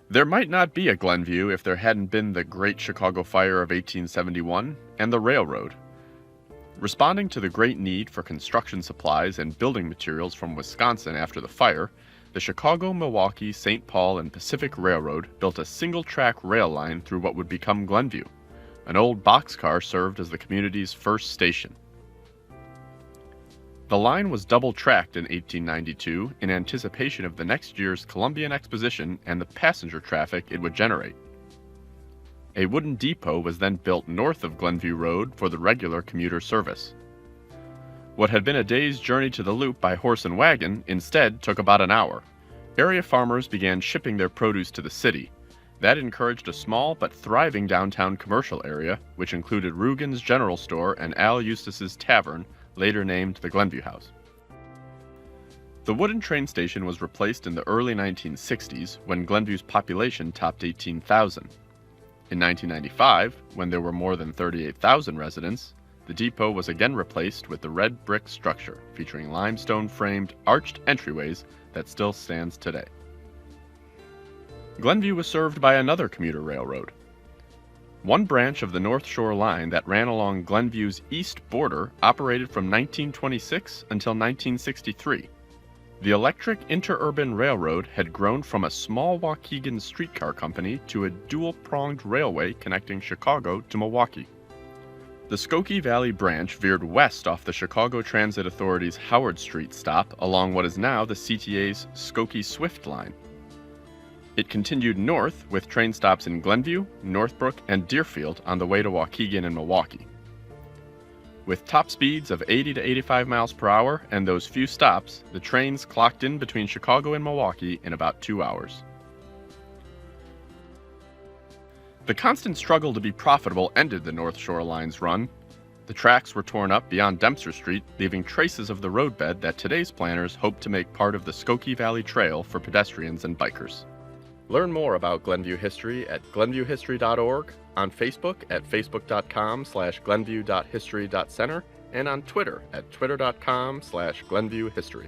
There might not be a Glenview if there hadn't been the Great Chicago Fire of 1871 and the railroad. Responding to the great need for construction supplies and building materials from Wisconsin after the fire, the Chicago, Milwaukee, St. Paul, and Pacific Railroad built a single-track rail line through what would become Glenview. An old boxcar served as the community's first station. The line was double-tracked in 1892 in anticipation of the next year's Columbian Exposition and the passenger traffic it would generate. A wooden depot was then built north of Glenview Road for the regular commuter service. What had been a day's journey to the loop by horse and wagon instead took about an hour. Area farmers began shipping their produce to the city. That encouraged a small but thriving downtown commercial area, which included Rugen's General Store and Al Eustace's Tavern, later named the Glenview House. The wooden train station was replaced in the early 1960s when Glenview's population topped 18,000. In 1995, when there were more than 38,000 residents, the depot was again replaced with the red brick structure featuring limestone-framed, arched entryways that still stands today. Glenview was served by another commuter railroad. One branch of the North Shore Line that ran along Glenview's east border operated from 1926 until 1963. The electric interurban railroad had grown from a small Waukegan streetcar company to a dual-pronged railway connecting Chicago to Milwaukee. The Skokie Valley branch veered west off the Chicago Transit Authority's Howard Street stop along what is now the CTA's Skokie Swift line. It continued north with train stops in Glenview, Northbrook, and Deerfield on the way to Waukegan and Milwaukee. With top speeds of 80 to 85 miles per hour and those few stops, the trains clocked in between Chicago and Milwaukee in about 2 hours. The constant struggle to be profitable ended the North Shore Line's run. The tracks were torn up beyond Dempster Street, leaving traces of the roadbed that today's planners hope to make part of the Skokie Valley Trail for pedestrians and bikers. Learn more about Glenview history at glenviewhistory.org, on Facebook at facebook.com/glenview.history.center, and on Twitter at twitter.com/glenviewhistory.